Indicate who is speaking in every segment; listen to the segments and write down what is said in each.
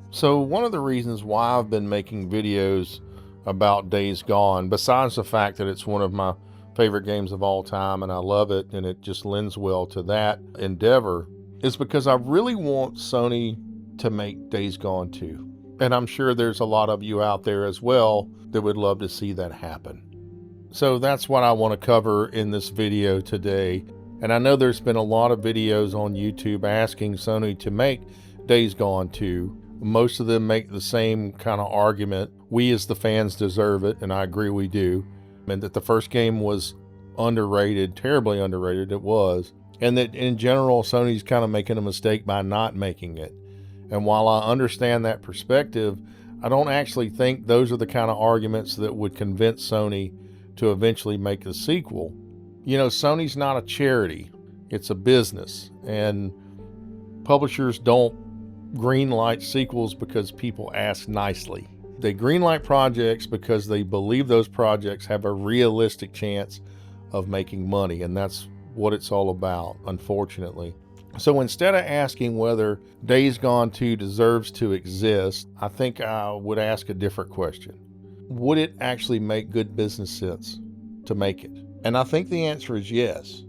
Speaker 1: So one of the reasons why I've been making videos about Days Gone, besides the fact that it's one of my favorite games of all time and I love it and it just lends well to that endeavor, is because I really want Sony to make Days Gone 2. And I'm sure there's a lot of you out there as well that would love to see that happen. So that's what I want to cover in this video today. And I know there's been a lot of videos on YouTube asking Sony to make Days Gone 2. Most of them make the same kind of argument. We as the fans deserve it, and I agree we do. And that the first game was underrated, terribly underrated it was. And that in general, Sony's kind of making a mistake by not making it. And while I understand that perspective, I don't actually think those are the kind of arguments that would convince Sony to eventually make the sequel. You know, Sony's not a charity. It's a business. And publishers don't greenlight sequels because people ask nicely. They greenlight projects because they believe those projects have a realistic chance of making money, and that's what it's all about, unfortunately. So instead of asking whether Days Gone 2 deserves to exist, I think I would ask a different question. Would it actually make good business sense to make it? And I think the answer is yes.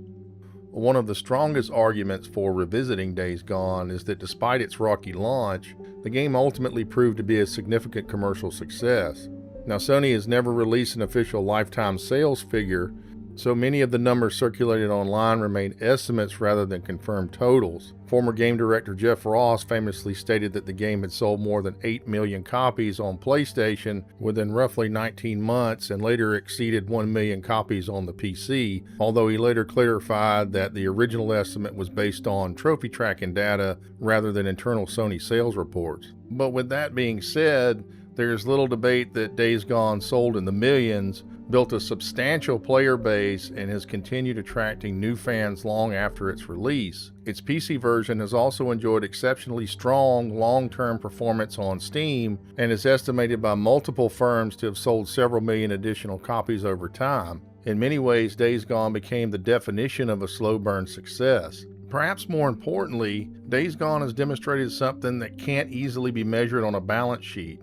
Speaker 1: One of the strongest arguments for revisiting Days Gone is that despite its rocky launch, the game ultimately proved to be a significant commercial success. Now, Sony has never released an official lifetime sales figure, so many of the numbers circulated online remain estimates rather than confirmed totals. Former game director Jeff Ross famously stated that the game had sold more than 8 million copies on PlayStation within roughly 19 months and later exceeded 1 million copies on the PC, although he later clarified that the original estimate was based on trophy tracking data rather than internal Sony sales reports. But with that being said, there's little debate that Days Gone sold in the millions, built a substantial player base, and has continued attracting new fans long after its release. Its PC version has also enjoyed exceptionally strong long-term performance on Steam and is estimated by multiple firms to have sold several million additional copies over time. In many ways, Days Gone became the definition of a slow burn success. Perhaps more importantly, Days Gone has demonstrated something that can't easily be measured on a balance sheet: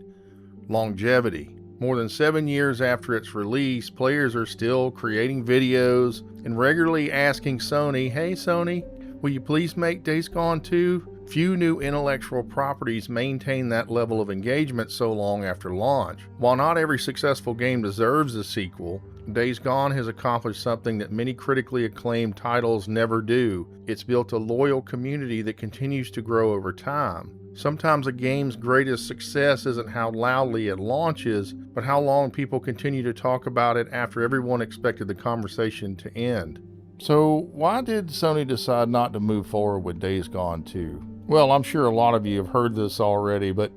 Speaker 1: longevity. More than 7 years after its release, players are still creating videos and regularly asking Sony, "Hey Sony, will you please make Days Gone 2? Few new intellectual properties maintain that level of engagement so long after launch. While not every successful game deserves a sequel, Days Gone has accomplished something that many critically acclaimed titles never do. It's built a loyal community that continues to grow over time. Sometimes a game's greatest success isn't how loudly it launches, but how long people continue to talk about it after everyone expected the conversation to end." So why did Sony decide not to move forward with Days Gone 2? Well, I'm sure a lot of you have heard this already, but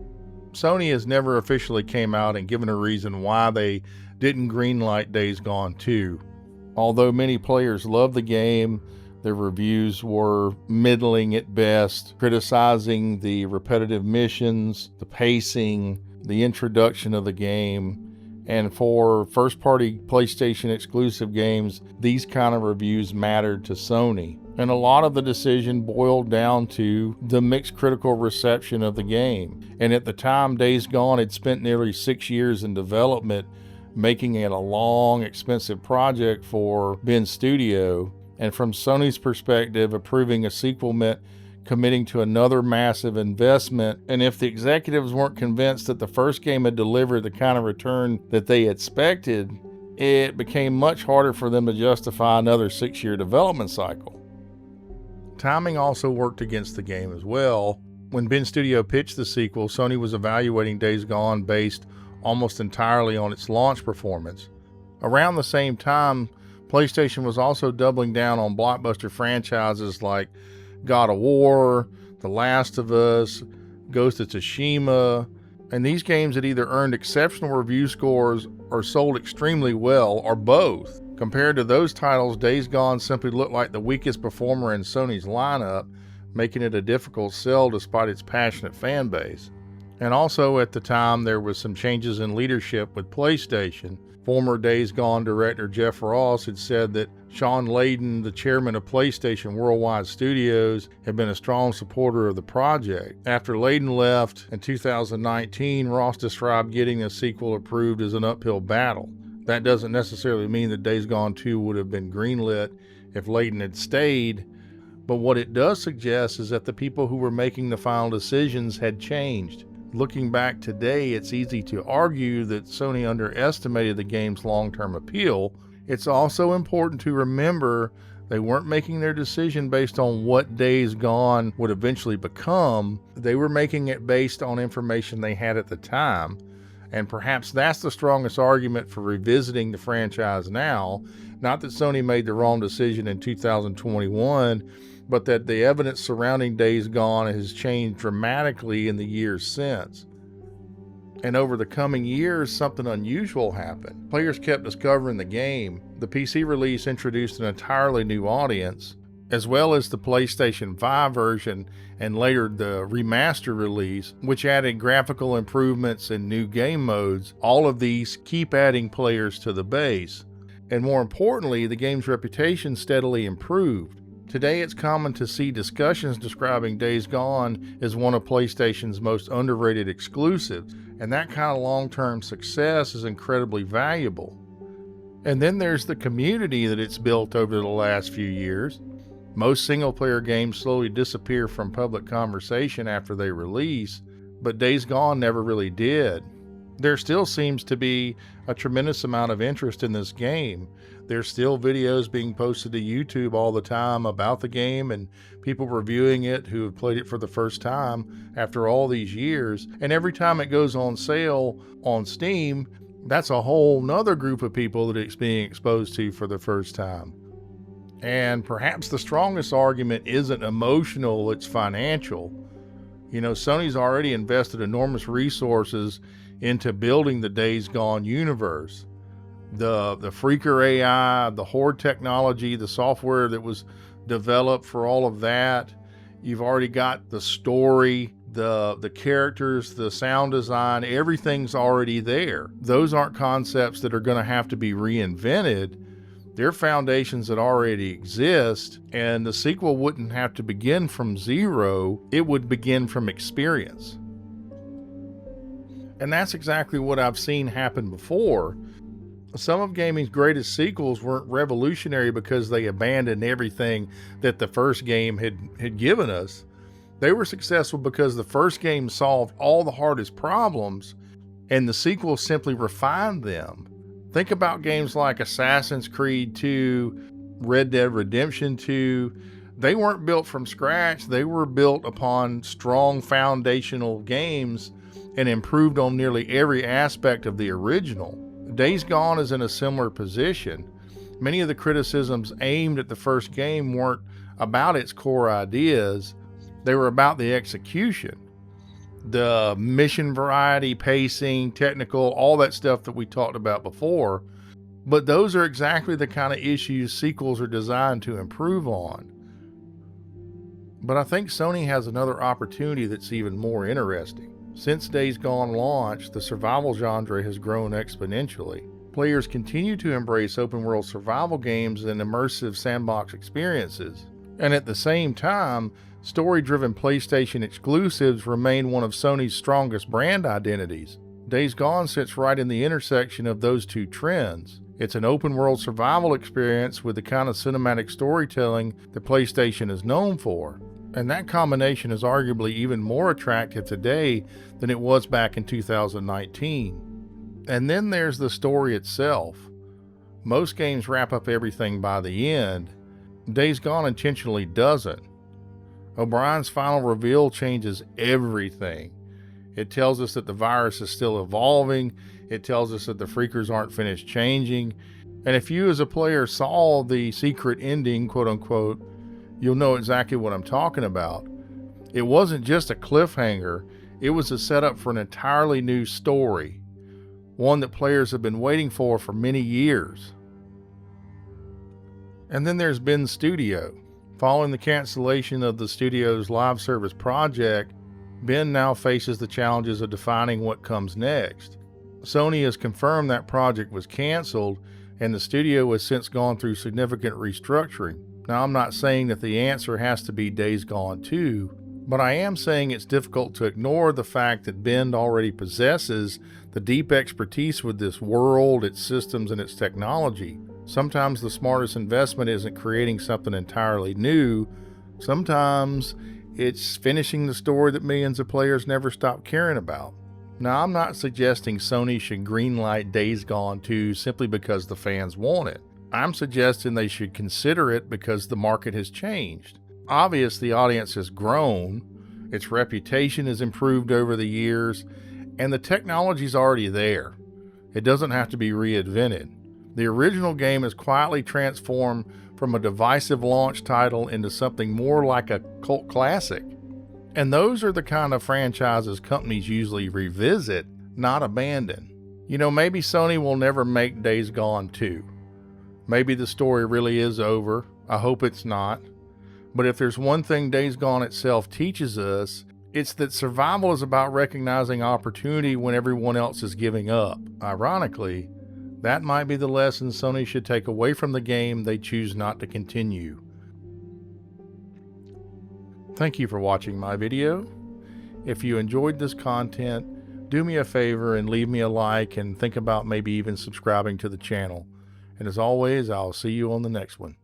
Speaker 1: Sony has never officially came out and given a reason why they didn't greenlight Days Gone 2. Although many players love the game, their reviews were middling at best, criticizing the repetitive missions, the pacing, the introduction of the game. And for first-party PlayStation exclusive games, these kind of reviews mattered to Sony. And a lot of the decision boiled down to the mixed critical reception of the game. And at the time, Days Gone had spent nearly 6 years in development, making it a long, expensive project for Ben Studio. And from Sony's perspective, approving a sequel meant committing to another massive investment. And if the executives weren't convinced that the first game had delivered the kind of return that they expected, it became much harder for them to justify another 6-year development cycle. Timing also worked against the game as well. When Ben Studio pitched the sequel, Sony was evaluating Days Gone based almost entirely on its launch performance. Around the same time, PlayStation was also doubling down on blockbuster franchises like God of War, The Last of Us, Ghost of Tsushima, and these games had either earned exceptional review scores or sold extremely well, or both. Compared to those titles, Days Gone simply looked like the weakest performer in Sony's lineup, making it a difficult sell despite its passionate fan base. And also at the time, there was some changes in leadership with PlayStation. Former Days Gone director Jeff Ross had said that Sean Layden, the chairman of PlayStation Worldwide Studios, had been a strong supporter of the project. After Layden left in 2019, Ross described getting a sequel approved as an uphill battle. That doesn't necessarily mean that Days Gone 2 would have been greenlit if Layden had stayed, but what it does suggest is that the people who were making the final decisions had changed. Looking back today, it's easy to argue that Sony underestimated the game's long-term appeal. It's also important to remember they weren't making their decision based on what Days Gone would eventually become. They were making it based on information they had at the time. And perhaps that's the strongest argument for revisiting the franchise now. Not that Sony made the wrong decision in 2021, but that the evidence surrounding Days Gone has changed dramatically in the years since. And over the coming years, something unusual happened. Players kept discovering the game. The PC release introduced an entirely new audience, as well as the PlayStation 5 version and later the remaster release, which added graphical improvements and new game modes. All of these keep adding players to the base. And more importantly, the game's reputation steadily improved. Today, it's common to see discussions describing Days Gone as one of PlayStation's most underrated exclusives, and that kind of long-term success is incredibly valuable. And then there's the community that it's built over the last few years. Most single-player games slowly disappear from public conversation after they release, but Days Gone never really did. There still seems to be a tremendous amount of interest in this game. There's still videos being posted to YouTube all the time about the game and people reviewing it who have played it for the first time after all these years. And every time it goes on sale on Steam, that's a whole nother group of people that it's being exposed to for the first time. And perhaps the strongest argument isn't emotional, it's financial. You know, Sony's already invested enormous resources into building the Days Gone universe. The Freaker AI, the Horde technology, the software that was developed for all of that. You've already got the story, the characters, the sound design, everything's already there. Those aren't concepts that are going to have to be reinvented. They're foundations that already exist, and the sequel wouldn't have to begin from zero. It would begin from experience. And that's exactly what I've seen happen before. Some of gaming's greatest sequels weren't revolutionary because they abandoned everything that the first game had given us. They were successful because the first game solved all the hardest problems, and the sequel simply refined them. Think about games like Assassin's Creed 2, Red Dead Redemption 2. They weren't built from scratch. They were built upon strong foundational games and improved on nearly every aspect of the original. Days Gone is in a similar position. Many of the criticisms aimed at the first game weren't about its core ideas. They were about the execution. The mission variety, pacing, technical, all that stuff that we talked about before. But those are exactly the kind of issues sequels are designed to improve on. But I think Sony has another opportunity that's even more interesting. Since Days Gone launched, the survival genre has grown exponentially. Players continue to embrace open-world survival games and immersive sandbox experiences. And at the same time, story-driven PlayStation exclusives remain one of Sony's strongest brand identities. Days Gone sits right in the intersection of those two trends. It's an open-world survival experience with the kind of cinematic storytelling that PlayStation is known for. And that combination is arguably even more attractive today than it was back in 2019. And then there's the story itself. Most games wrap up everything by the end. Days Gone intentionally doesn't. O'Brien's final reveal changes everything. It tells us that the virus is still evolving. It tells us that the Freakers aren't finished changing. And if you as a player saw the secret ending, quote unquote, you'll know exactly what I'm talking about. It wasn't just a cliffhanger. It was a setup for an entirely new story. One that players have been waiting for many years. And then there's Bend Studio. Following the cancellation of the studio's live service project, Ben now faces the challenges of defining what comes next. Sony has confirmed that project was canceled, and the studio has since gone through significant restructuring. Now, I'm not saying that the answer has to be Days Gone 2, but I am saying it's difficult to ignore the fact that Ben already possesses the deep expertise with this world, its systems, and its technology. Sometimes the smartest investment isn't creating something entirely new. Sometimes it's finishing the story that millions of players never stop caring about. Now, I'm not suggesting Sony should greenlight Days Gone 2 simply because the fans want it. I'm suggesting they should consider it because the market has changed. Obviously, the audience has grown, its reputation has improved over the years, and the technology's already there. It doesn't have to be reinvented. The original game has quietly transformed from a divisive launch title into something more like a cult classic. And those are the kind of franchises companies usually revisit, not abandon. Maybe Sony will never make Days Gone 2. Maybe the story really is over. I hope it's not. But if there's one thing Days Gone itself teaches us, it's that survival is about recognizing opportunity when everyone else is giving up. Ironically, that might be the lesson Sony should take away from the game they choose not to continue. Thank you for watching my video. If you enjoyed this content, do me a favor and leave me a like and think about maybe even subscribing to the channel. And as always, I'll see you on the next one.